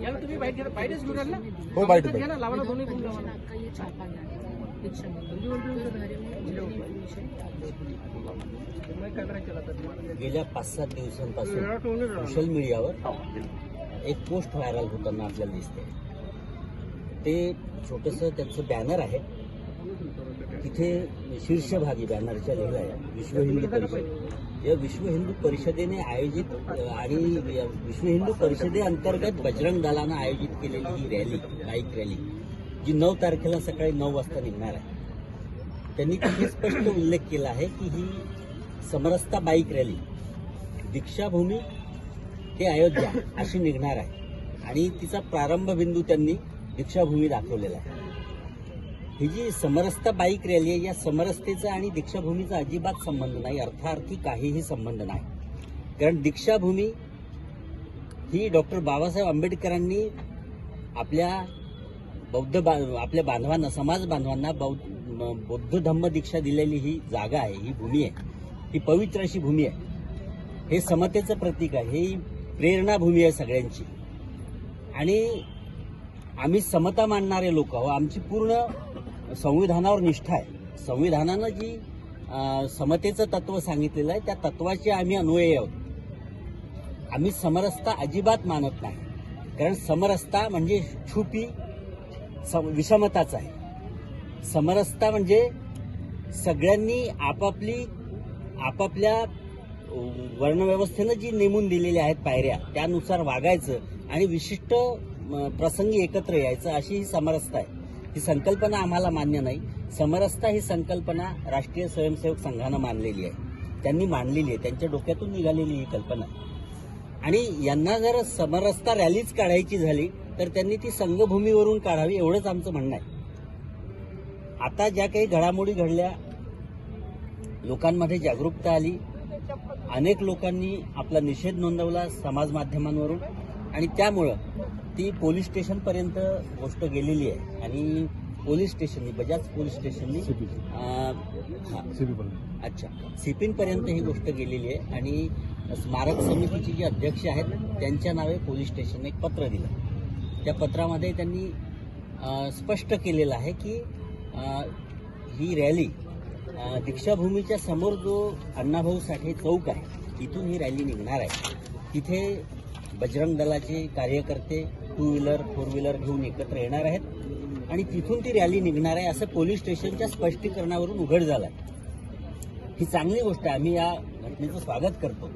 याला तुम्ही बाईटच घेऊन आला हो बाईट घ्या ना, लावा ना दोन्ही घेऊन लावा ना. गेल्या 5-7 दिवसांपासून सोशल मीडियावर एक पोस्ट व्हायरल होताना आपल्याला दिसते. ते छोटंसं त्यांचं बॅनर आहे, तिथे शीर्षभागी बॅनरच्या लिहिलं आहे विश्व हिंदू परिषद. या विश्व हिंदू परिषदेने आयोजित आणि विश्व हिंदू परिषदेअंतर्गत बजरंग दलानं आयोजित केलेली ही रॅली, बाईक रॅली, जी 9 तारखेला सकाळी 9 वाजता निघणार आहे. त्यांनी तिथे स्पष्ट उल्लेख केला आहे की ही समरसता बाईक रॅली दीक्षाभूमी ते अयोध्या अशी निघणार आहे आणि तिचा प्रारंभ बिंदू त्यांनी दीक्षाभूमी दाखवलेला आहे. ही जी समरसता बाईक रॅली आहे, या समरसतेचा आणि दीक्षाभूमीचा अजिबात संबंध नाही, अर्थार्थी काहीही संबंध नाही. कारण दीक्षाभूमी ही डॉक्टर बाबासाहेब आंबेडकरांनी आपल्या आपल्या बांधवांना, समाज बांधवांना बौद्ध धम्म दीक्षा दिलेली ही जागा आहे, ही भूमी आहे, ही पवित्र अशी भूमी आहे. हे समतेचं प्रतीक आहे, ही प्रेरणा भूमी आहे सगळ्यांची. आणि आम्ही समता मानणारे लोक आहोत. आमची पूर्ण संविधानावर निष्ठा आहे. संविधानानं जी समतेचं तत्व सांगितलेलं आहे त्या तत्वाचे आम्ही अन्वयी आहोत. आम्ही समरसता अजिबात मानत नाही, कारण समरसता म्हणजे छुपी विषमताच आहे. समरसता म्हणजे सगळ्यांनी आपापल्या वर्णव्यवस्थेनं जी नेमून दिलेल्या आहेत पायऱ्या त्यानुसार वागायचं आणि विशिष्ट प्रसंगी एकत्र यायचं, अशी ही समरसता आहे. ही संकल्पना आम्हाला मान्य नाही. समरसता ही संकल्पना राष्ट्रीय स्वयंसेवक संघानं मानलेली आहे, त्यांनी मांडलेली आहे, त्यांच्या डोक्यातून निघालेली ही कल्पना. आणि यांना जर समरसता रॅलीच काढायची झाली तर त्यांनी ती संघभूमीवरून काढावी, एवढंच आमचं म्हणणं आहे. आता ज्या काही घडामोडी घडल्या, लोकांमध्ये जागरूकता आली, अनेक लोकांनी आपला निषेध नोंदवला समाज माध्यमांवरून आणि त्यामुळं ती पोलीस स्टेशनपर्यंत गोष्ट गेलेली आहे. आणि पोलीस स्टेशननी, बजाज पोलीस स्टेशननी सीपीपर्यंत ही गोष्ट गेलेली आहे. आणि स्मारक समितीचे जे अध्यक्ष आहेत त्यांच्या नावे पोलीस स्टेशनने एक पत्र दिलं. त्या पत्रामध्ये त्यांनी स्पष्ट केलेलं आहे की ही रॅली दीक्षाभूमीच्या समोर जो अण्णाभाऊ साठे चौक आहे तिथून ही रॅली निघणार आहे. तिथे बजरंग दलाचे कार्यकर्ते 2 व्हीलर 4 व्हीलर घेऊन एकत्र येणार आहेत आणि तिथून ती रॅली निघणार आहे, असं पोलीस स्टेशनच्या स्पष्टीकरणावरून उघड झालं आहे. ही चांगली गोष्ट आहे, आम्ही या घटनेचं स्वागत करतो.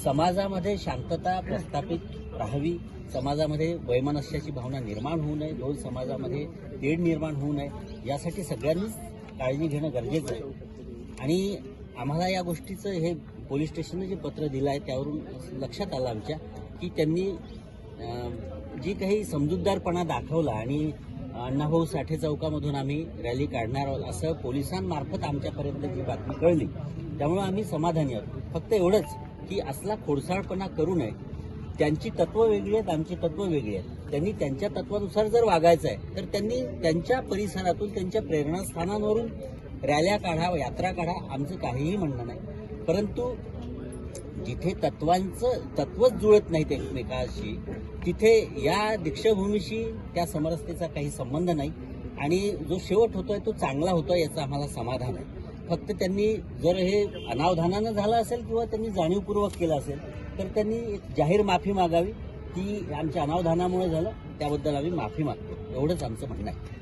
समाजामध्ये शांतता प्रस्थापित राहावी, समाजामध्ये वैमनस्याची भावना निर्माण होऊ नये, दोन समाजामध्ये तेढ निर्माण होऊ नये, यासाठी सगळ्यांनीच काळजी घेणं गरजेचं आहे. आणि आम्हाला या गोष्टीचं हे पोलीस स्टेशनने जे पत्र दिलं आहे त्यावरून लक्षात आलं आमच्या की त्यांनी जी काही समजूतदारपणा दाखवला आणि अण्णाभाऊ साठे चौकामधून आम्ही रॅली काढणार आहोत असं पोलिसांमार्फत आमच्यापर्यंत जी बातमी कळली, त्यामुळे आम्ही समाधानी आहोत. फक्त एवढंच की असला खोडसाळपणा करू नये. त्यांची तत्व वेगळी आहेत, आमची तत्व वेगळी आहेत. त्यांनी त्यांच्या तत्वानुसार जर वागायचं आहे तर त्यांनी त्यांच्या परिसरातून, त्यांच्या प्रेरणास्थानांवरून रॅल्या काढा, यात्रा काढा, आमचं काहीही म्हणणं नाही. परंतु जिथे तत्वच जुळत नाहीत एकमेकाशी, तिथे या दीक्षाभूमीशी त्या समरसतेचा काही संबंध नाही आणि जो शेवट होतोय तो चांगला होतोय याचं आम्हाला समाधान आहे. फक्त त्यांनी जर हे अनावधानानं झालं असेल किंवा त्यांनी जाणीवपूर्वक केलं असेल तर त्यांनी एक जाहीर माफी मागावी. ती आमच्या अनावधानामुळे झालं, त्याबद्दल आम्ही माफी मागतो, एवढंच आमचं म्हणणं आहे.